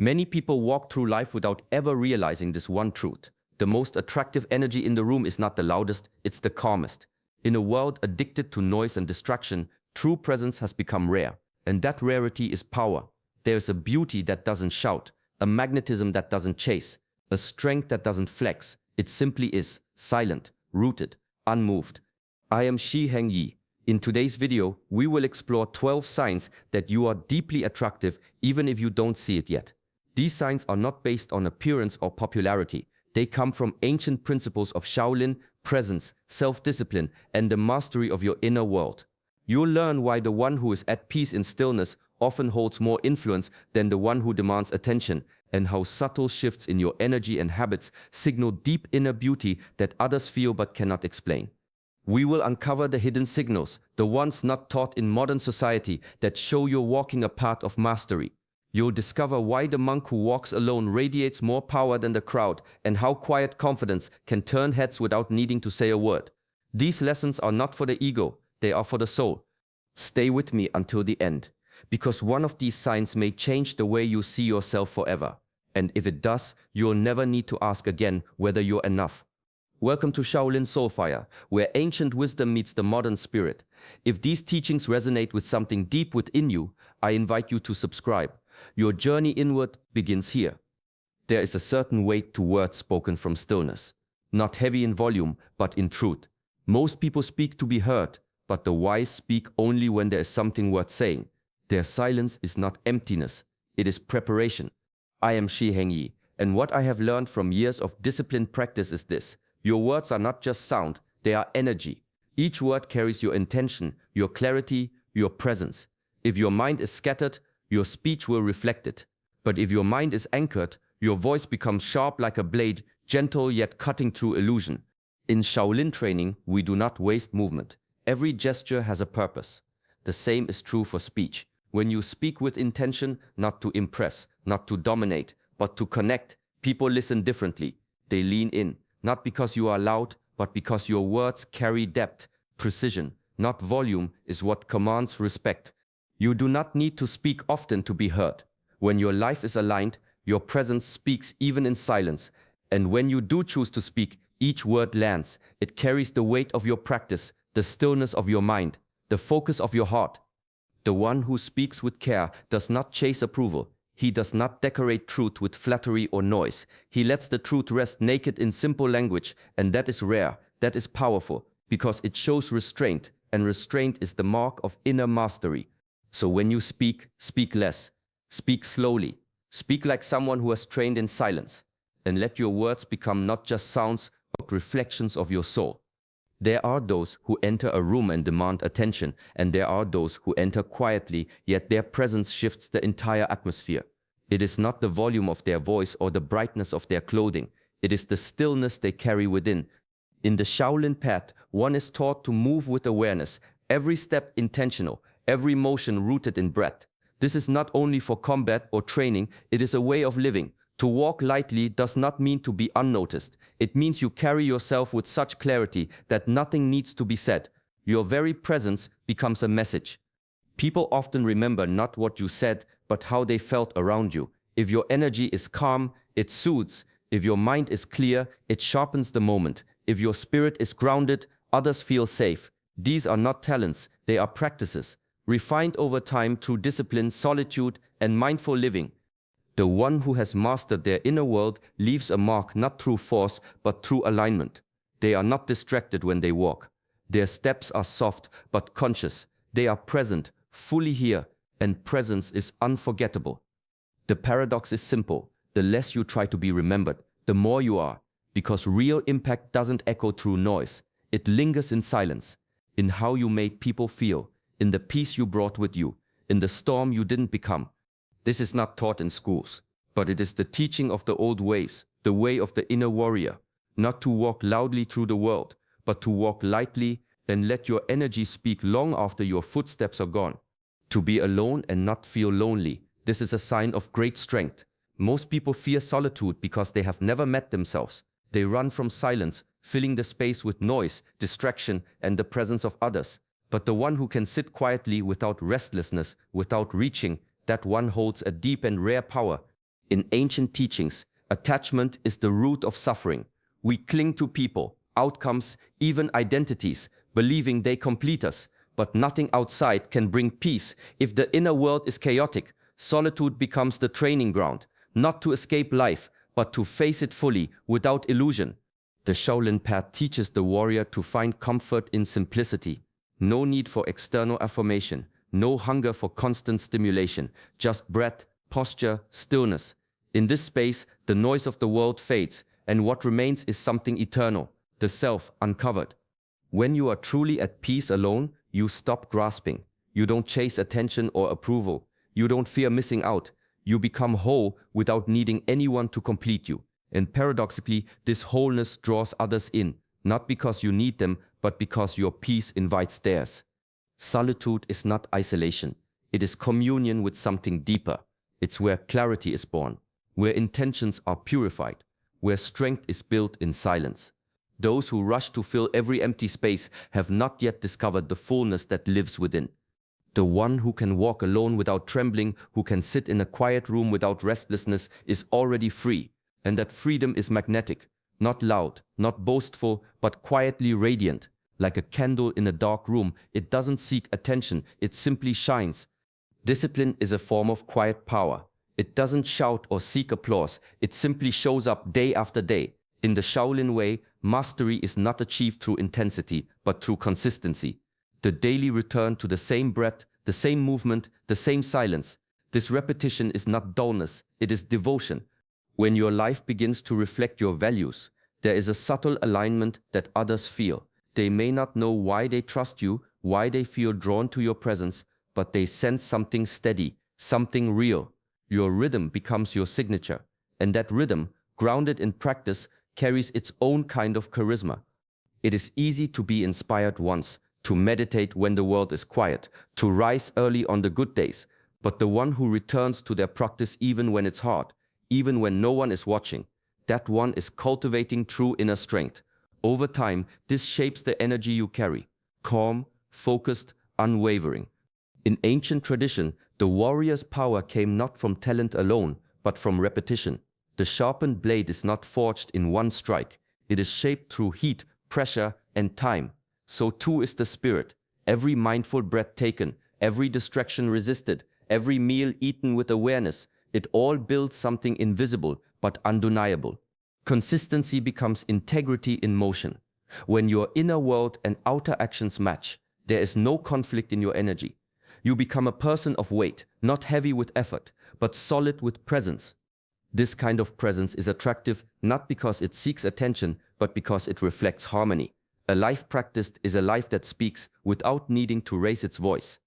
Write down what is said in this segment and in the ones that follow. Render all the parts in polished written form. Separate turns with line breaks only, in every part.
Many people walk through life without ever realizing this one truth. The most attractive energy in the room is not the loudest, it's the calmest. In a world addicted to noise and distraction, true presence has become rare. And that rarity is power. There is a beauty that doesn't shout, a magnetism that doesn't chase, a strength that doesn't flex. It simply is, silent, rooted, unmoved. I am Shi Heng Yi. In today's video, we will explore 12 signs that you are deeply attractive even if you don't see it yet. These signs are not based on appearance or popularity. They come from ancient principles of Shaolin, presence, self-discipline, and the mastery of your inner world. You'll learn why the one who is at peace in stillness often holds more influence than the one who demands attention, and how subtle shifts in your energy and habits signal deep inner beauty that others feel but cannot explain. We will uncover the hidden signals, the ones not taught in modern society, that show you're walking a path of mastery. You'll discover why the monk who walks alone radiates more power than the crowd, and how quiet confidence can turn heads without needing to say a word. These lessons are not for the ego, they are for the soul. Stay with me until the end, because one of these signs may change the way you see yourself forever. And if it does, you'll never need to ask again whether you're enough. Welcome to Shaolin Soulfire, where ancient wisdom meets the modern spirit. If these teachings resonate with something deep within you, I invite you to subscribe. Your journey inward begins here. There is a certain weight to words spoken from stillness. Not heavy in volume, but in truth. Most people speak to be heard, but the wise speak only when there is something worth saying. Their silence is not emptiness, it is preparation. I am Shi Heng Yi, and what I have learned from years of disciplined practice is this. Your words are not just sound, they are energy. Each word carries your intention, your clarity, your presence. If your mind is scattered, your speech will reflect it. But if your mind is anchored, your voice becomes sharp like a blade, gentle yet cutting through illusion. In Shaolin training, we do not waste movement. Every gesture has a purpose. The same is true for speech. When you speak with intention, not to impress, not to dominate, but to connect, people listen differently. They lean in, not because you are loud, but because your words carry depth. Precision, not volume, is what commands respect. You do not need to speak often to be heard. When your life is aligned, your presence speaks even in silence. And when you do choose to speak, each word lands. It carries the weight of your practice, the stillness of your mind, the focus of your heart. The one who speaks with care does not chase approval. He does not decorate truth with flattery or noise. He lets the truth rest naked in simple language, and that is rare, that is powerful, because it shows restraint, and restraint is the mark of inner mastery. So when you speak, speak less. Speak slowly. Speak like someone who has trained in silence. And let your words become not just sounds, but reflections of your soul. There are those who enter a room and demand attention, and there are those who enter quietly, yet their presence shifts the entire atmosphere. It is not the volume of their voice or the brightness of their clothing. It is the stillness they carry within. In the Shaolin path, one is taught to move with awareness, every step intentional, every motion rooted in breath. This is not only for combat or training, it is a way of living. To walk lightly does not mean to be unnoticed. It means you carry yourself with such clarity that nothing needs to be said. Your very presence becomes a message. People often remember not what you said, but how they felt around you. If your energy is calm, it soothes. If your mind is clear, it sharpens the moment. If your spirit is grounded, others feel safe. These are not talents, they are practices, refined over time through discipline, solitude, and mindful living. The one who has mastered their inner world leaves a mark not through force, but through alignment. They are not distracted when they walk. Their steps are soft, but conscious. They are present, fully here, and presence is unforgettable. The paradox is simple. The less you try to be remembered, the more you are. Because real impact doesn't echo through noise. It lingers in silence, in how you made people feel, in the peace you brought with you, in the storm you didn't become. This is not taught in schools, but it is the teaching of the old ways, the way of the inner warrior. Not to walk loudly through the world, but to walk lightly and let your energy speak long after your footsteps are gone. To be alone and not feel lonely, this is a sign of great strength. Most people fear solitude because they have never met themselves. They run from silence, filling the space with noise, distraction, and the presence of others. But the one who can sit quietly without restlessness, without reaching, that one holds a deep and rare power. In ancient teachings, attachment is the root of suffering. We cling to people, outcomes, even identities, believing they complete us. But nothing outside can bring peace. If the inner world is chaotic, solitude becomes the training ground, not to escape life, but to face it fully, without illusion. The Shaolin path teaches the warrior to find comfort in simplicity. No need for external affirmation, no hunger for constant stimulation, just breath, posture, stillness. In this space, the noise of the world fades, and what remains is something eternal, the self uncovered. When you are truly at peace alone, you stop grasping. You don't chase attention or approval. You don't fear missing out. You become whole without needing anyone to complete you. And paradoxically, this wholeness draws others in, not because you need them, but because your peace invites theirs. Solitude is not isolation. It is communion with something deeper. It's where clarity is born, where intentions are purified, where strength is built in silence. Those who rush to fill every empty space have not yet discovered the fullness that lives within. The one who can walk alone without trembling, who can sit in a quiet room without restlessness, is already free. And that freedom is magnetic, not loud, not boastful, but quietly radiant. Like a candle in a dark room, it doesn't seek attention, it simply shines. Discipline is a form of quiet power. It doesn't shout or seek applause, it simply shows up day after day. In the Shaolin way, mastery is not achieved through intensity, but through consistency. The daily return to the same breath, the same movement, the same silence. This repetition is not dullness, it is devotion. When your life begins to reflect your values, there is a subtle alignment that others feel. They may not know why they trust you, why they feel drawn to your presence, but they sense something steady, something real. Your rhythm becomes your signature, and that rhythm, grounded in practice, carries its own kind of charisma. It is easy to be inspired once, to meditate when the world is quiet, to rise early on the good days, but the one who returns to their practice even when it's hard, even when no one is watching, that one is cultivating true inner strength. Over time, this shapes the energy you carry, calm, focused, unwavering. In ancient tradition, the warrior's power came not from talent alone, but from repetition. The sharpened blade is not forged in one strike. It is shaped through heat, pressure, and time. So too is the spirit. Every mindful breath taken, every distraction resisted, every meal eaten with awareness, it all builds something invisible but undeniable. Consistency becomes integrity in motion. When your inner world and outer actions match, there is no conflict in your energy. You become a person of weight, not heavy with effort, but solid with presence. This kind of presence is attractive not because it seeks attention, but because it reflects harmony. A life practiced is a life that speaks without needing to raise its voice.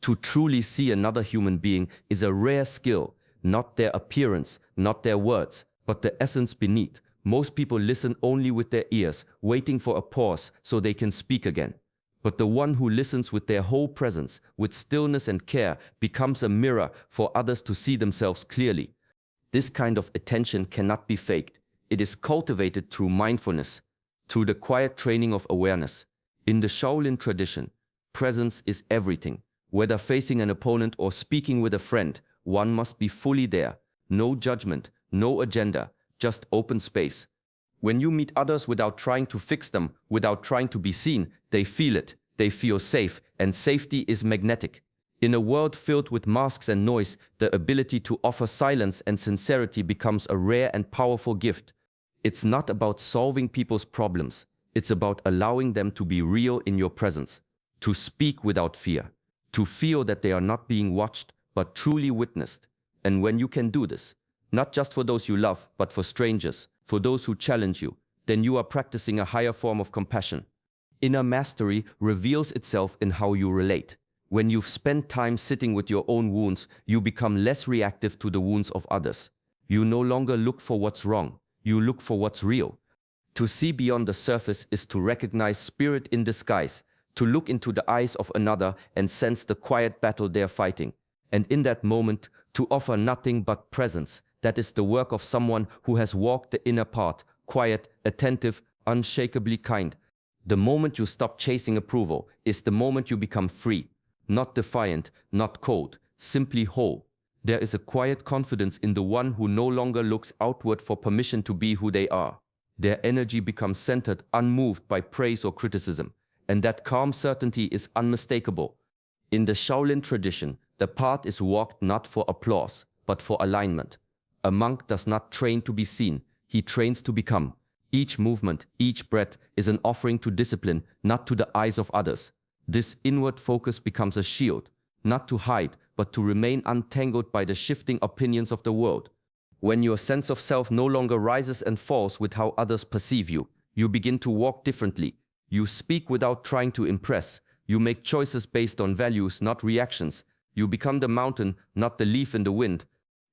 To truly see another human being is a rare skill, not their appearance, not their words, but the essence beneath. Most people listen only with their ears, waiting for a pause so they can speak again. But the one who listens with their whole presence, with stillness and care, becomes a mirror for others to see themselves clearly. This kind of attention cannot be faked. It is cultivated through mindfulness, through the quiet training of awareness. In the Shaolin tradition, presence is everything. Whether facing an opponent or speaking with a friend, one must be fully there. No judgment, no agenda, just open space. When you meet others without trying to fix them, without trying to be seen, they feel it. They feel safe, and safety is magnetic. In a world filled with masks and noise, the ability to offer silence and sincerity becomes a rare and powerful gift. It's not about solving people's problems. It's about allowing them to be real in your presence, to speak without fear, to feel that they are not being watched, but truly witnessed. And when you can do this, not just for those you love, but for strangers, for those who challenge you, then you are practicing a higher form of compassion. Inner mastery reveals itself in how you relate. When you've spent time sitting with your own wounds, you become less reactive to the wounds of others. You no longer look for what's wrong, you look for what's real. To see beyond the surface is to recognize spirit in disguise, to look into the eyes of another and sense the quiet battle they're fighting. And in that moment, to offer nothing but presence. That is the work of someone who has walked the inner path, quiet, attentive, unshakably kind. The moment you stop chasing approval is the moment you become free. Not defiant, not cold, simply whole. There is a quiet confidence in the one who no longer looks outward for permission to be who they are. Their energy becomes centered, unmoved by praise or criticism, and that calm certainty is unmistakable. In the Shaolin tradition, the path is walked not for applause, but for alignment. A monk does not train to be seen, he trains to become. Each movement, each breath is an offering to discipline, not to the eyes of others. This inward focus becomes a shield, not to hide, but to remain untangled by the shifting opinions of the world. When your sense of self no longer rises and falls with how others perceive you, you begin to walk differently. You speak without trying to impress. You make choices based on values, not reactions. You become the mountain, not the leaf in the wind.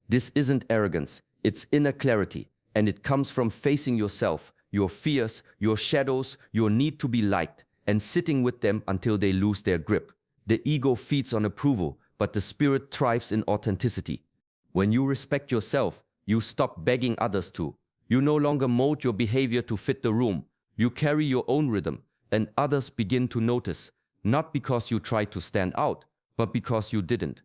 This isn't arrogance, it's inner clarity, and it comes from facing yourself, your fears, your shadows, your need to be liked, and sitting with them until they lose their grip. The ego feeds on approval, but the spirit thrives in authenticity. When you respect yourself, you stop begging others to. You no longer mold your behavior to fit the room. You carry your own rhythm, and others begin to notice, not because you tried to stand out, but because you didn't.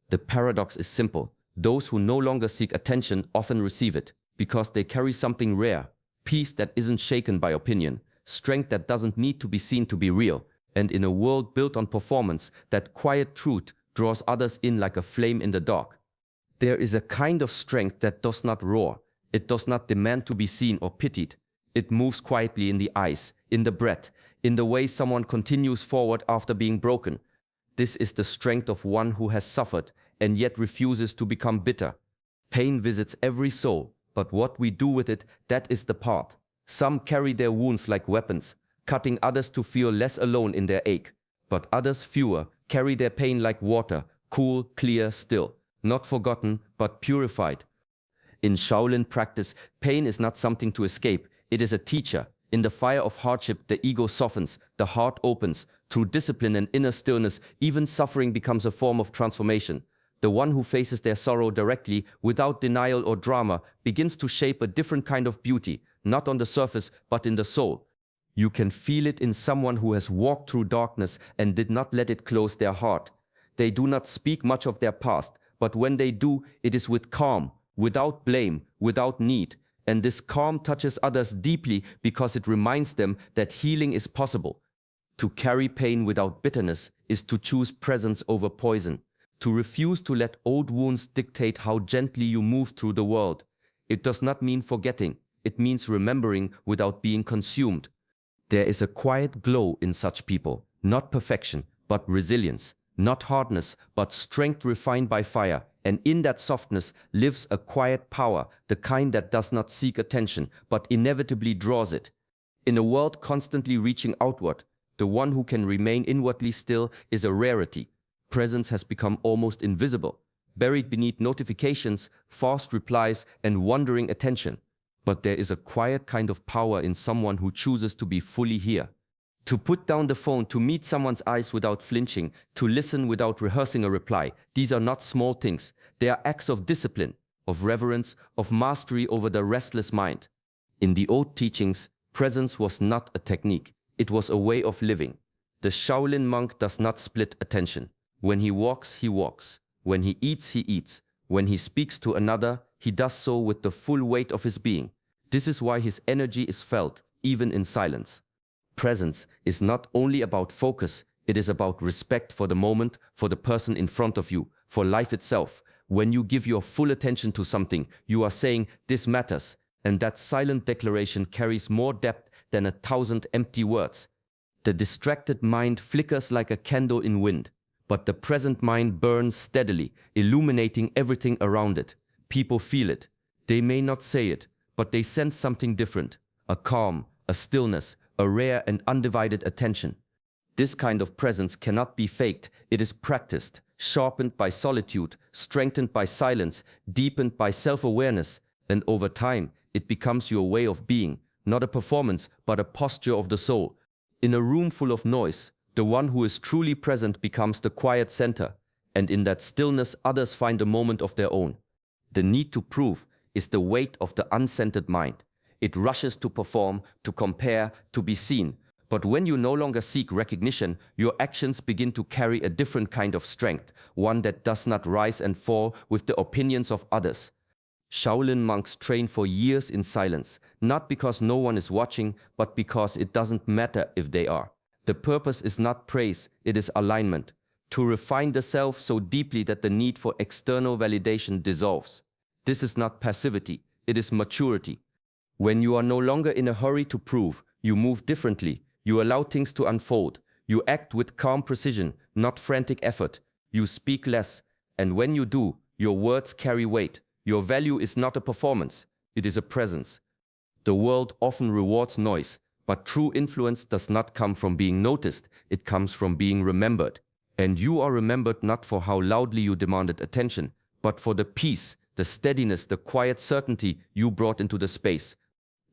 The paradox is simple. Those who no longer seek attention often receive it, because they carry something rare, peace that isn't shaken by opinion, strength that doesn't need to be seen to be real, and in a world built on performance, that quiet truth draws others in like a flame in the dark. There is a kind of strength that does not roar. It does not demand to be seen or pitied. It moves quietly in the eyes, in the breath, in the way someone continues forward after being broken. This is the strength of one who has suffered and yet refuses to become bitter. Pain visits every soul, but what we do with it, that is the part. Some carry their wounds like weapons, cutting others to feel less alone in their ache. But others, fewer, carry their pain like water, cool, clear, still, not forgotten, but purified. In Shaolin practice, pain is not something to escape, it is a teacher. In the fire of hardship, the ego softens, the heart opens. Through discipline and inner stillness, even suffering becomes a form of transformation. The one who faces their sorrow directly, without denial or drama, begins to shape a different kind of beauty, not on the surface, but in the soul. You can feel it in someone who has walked through darkness and did not let it close their heart. They do not speak much of their past, but when they do, it is with calm, without blame, without need. And this calm touches others deeply because it reminds them that healing is possible. To carry pain without bitterness is to choose presence over poison. To refuse to let old wounds dictate how gently you move through the world. It does not mean forgetting, it means remembering without being consumed. There is a quiet glow in such people, not perfection, but resilience, not hardness, but strength refined by fire, and in that softness lives a quiet power, the kind that does not seek attention, but inevitably draws it. In a world constantly reaching outward, the one who can remain inwardly still is a rarity. Presence has become almost invisible, buried beneath notifications, fast replies, and wandering attention. But there is a quiet kind of power in someone who chooses to be fully here. To put down the phone, to meet someone's eyes without flinching, to listen without rehearsing a reply. These are not small things. They are acts of discipline, of reverence, of mastery over the restless mind. In the old teachings, presence was not a technique. It was a way of living. The Shaolin monk does not split attention. When he walks, he walks. When he eats. When he speaks to another, he does so with the full weight of his being. This is why his energy is felt, even in silence. Presence is not only about focus, it is about respect for the moment, for the person in front of you, for life itself. When you give your full attention to something, you are saying, "This matters," and that silent declaration carries more depth than 1,000 empty words. The distracted mind flickers like a candle in wind, but the present mind burns steadily, illuminating everything around it. People feel it. They may not say it, but they sense something different. A calm, a stillness, a rare and undivided attention. This kind of presence cannot be faked. It is practiced, sharpened by solitude, strengthened by silence, deepened by self-awareness, and over time, it becomes your way of being, not a performance, but a posture of the soul. In a room full of noise, the one who is truly present becomes the quiet center, and in that stillness others find a moment of their own. The need to prove is the weight of the uncentered mind. It rushes to perform, to compare, to be seen. But when you no longer seek recognition, your actions begin to carry a different kind of strength, one that does not rise and fall with the opinions of others. Shaolin monks train for years in silence, not because no one is watching, but because it doesn't matter if they are. The purpose is not praise, it is alignment. To refine the self so deeply that the need for external validation dissolves. This is not passivity, it is maturity. When you are no longer in a hurry to prove, you move differently. You allow things to unfold. You act with calm precision, not frantic effort. You speak less, and when you do, your words carry weight. Your value is not a performance, it is a presence. The world often rewards noise, but true influence does not come from being noticed, it comes from being remembered. And you are remembered not for how loudly you demanded attention, but for the peace, the steadiness, the quiet certainty you brought into the space.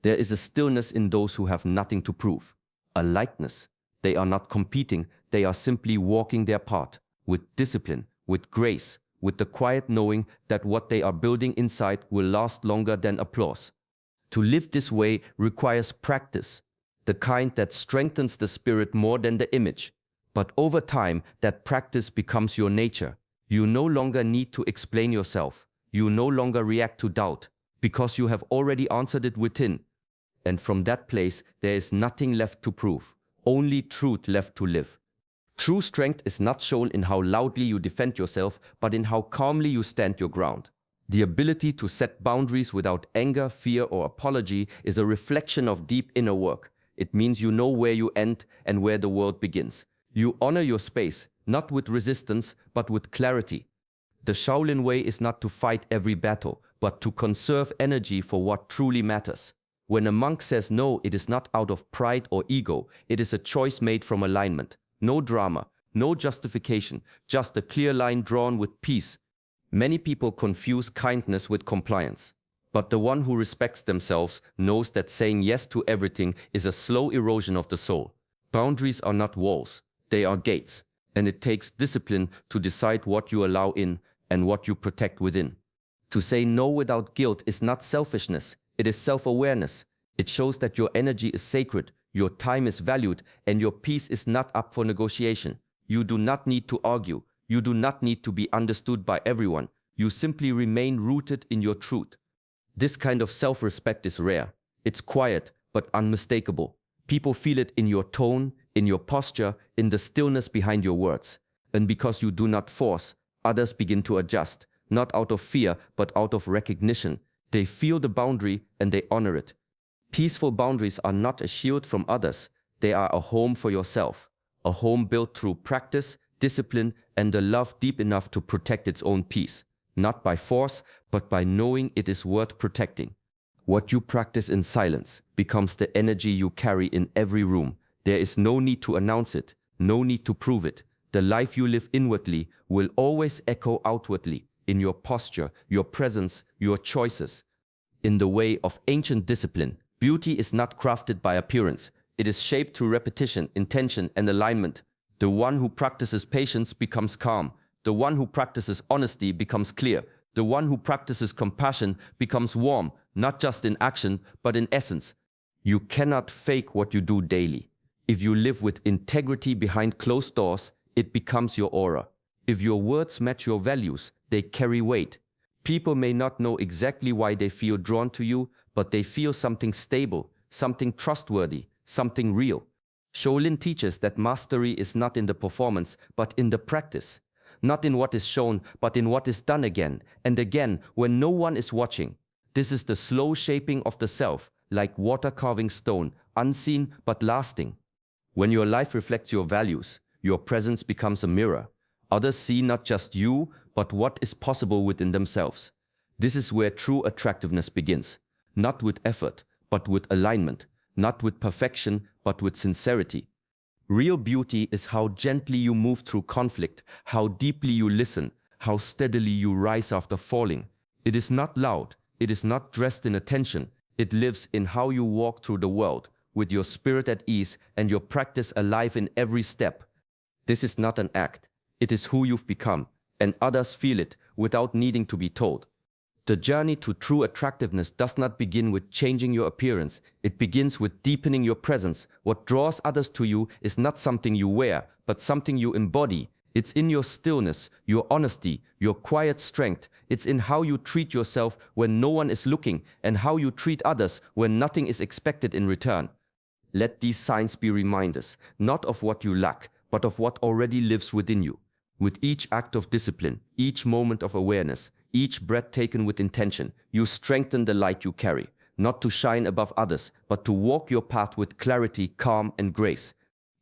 There is a stillness in those who have nothing to prove. A lightness. They are not competing, they are simply walking their path, with discipline, with grace, with the quiet knowing that what they are building inside will last longer than applause. To live this way requires practice, the kind that strengthens the spirit more than the image. But over time, that practice becomes your nature. You no longer need to explain yourself. You no longer react to doubt, because you have already answered it within. And from that place, there is nothing left to prove, only truth left to live. True strength is not shown in how loudly you defend yourself, but in how calmly you stand your ground. The ability to set boundaries without anger, fear, or apology is a reflection of deep inner work. It means you know where you end and where the world begins. You honor your space, not with resistance, but with clarity. The Shaolin way is not to fight every battle, but to conserve energy for what truly matters. When a monk says no, it is not out of pride or ego, it is a choice made from alignment. No drama, no justification, just a clear line drawn with peace. Many people confuse kindness with compliance. But the one who respects themselves knows that saying yes to everything is a slow erosion of the soul. Boundaries are not walls, they are gates, and it takes discipline to decide what you allow in and what you protect within. To say no without guilt is not selfishness, it is self-awareness. It shows that your energy is sacred, your time is valued, and your peace is not up for negotiation. You do not need to argue. You do not need to be understood by everyone. You simply remain rooted in your truth. This kind of self-respect is rare. It's quiet, but unmistakable. People feel it in your tone, in your posture, in the stillness behind your words. And because you do not force, others begin to adjust, not out of fear, but out of recognition. They feel the boundary and they honor it. Peaceful boundaries are not a shield from others. They are a home for yourself. A home built through practice, discipline, and a love deep enough to protect its own peace. Not by force, but by knowing it is worth protecting. What you practice in silence becomes the energy you carry in every room. There is no need to announce it, no need to prove it. The life you live inwardly will always echo outwardly, in your posture, your presence, your choices. In the way of ancient discipline, beauty is not crafted by appearance. It is shaped through repetition, intention, and alignment. The one who practices patience becomes calm. The one who practices honesty becomes clear. The one who practices compassion becomes warm, not just in action, but in essence. You cannot fake what you do daily. If you live with integrity behind closed doors, it becomes your aura. If your words match your values, they carry weight. People may not know exactly why they feel drawn to you, but they feel something stable, something trustworthy, something real. Shaolin teaches that mastery is not in the performance, but in the practice. Not in what is shown, but in what is done again and again when no one is watching. This is the slow shaping of the self, like water carving stone, unseen but lasting. When your life reflects your values, your presence becomes a mirror. Others see not just you, but what is possible within themselves. This is where true attractiveness begins. Not with effort, but with alignment. Not with perfection, but with sincerity. Real beauty is how gently you move through conflict, how deeply you listen, how steadily you rise after falling. It is not loud, it is not dressed in attention. It lives in how you walk through the world, with your spirit at ease and your practice alive in every step. This is not an act, it is who you've become, and others feel it without needing to be told. The journey to true attractiveness does not begin with changing your appearance. It begins with deepening your presence. What draws others to you is not something you wear, but something you embody. It's in your stillness, your honesty, your quiet strength. It's in how you treat yourself when no one is looking, and how you treat others when nothing is expected in return. Let these signs be reminders, not of what you lack, but of what already lives within you. With each act of discipline, each moment of awareness, each breath taken with intention, you strengthen the light you carry, not to shine above others, but to walk your path with clarity, calm, and grace.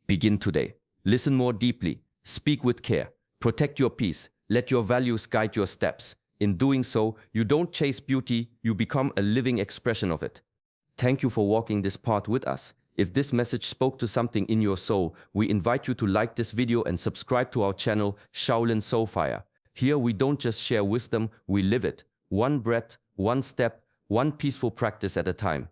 Begin today. Listen more deeply. Speak with care. Protect your peace. Let your values guide your steps. In doing so, you don't chase beauty, you become a living expression of it. Thank you for walking this path with us. If this message spoke to something in your soul, we invite you to like this video and subscribe to our channel, Shaolin Soulfire. Here we don't just share wisdom, we live it. One breath, one step, one peaceful practice at a time.